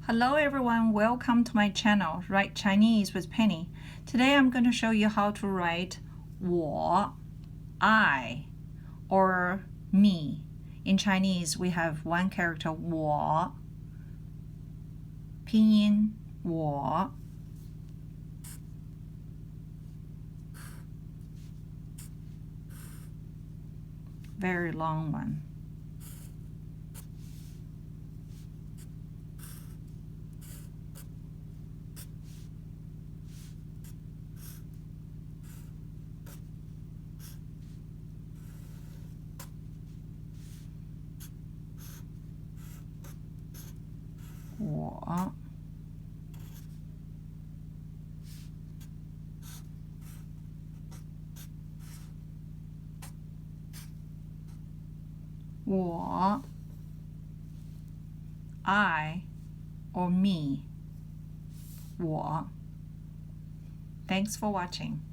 Hello everyone, welcome to my channel, Write Chinese with Penny. Today I'm going to show you how to write 我, I, or me. In Chinese, we have one character 我, 拼音我. Very long one. 我 我 I or me 我 Thanks for watching.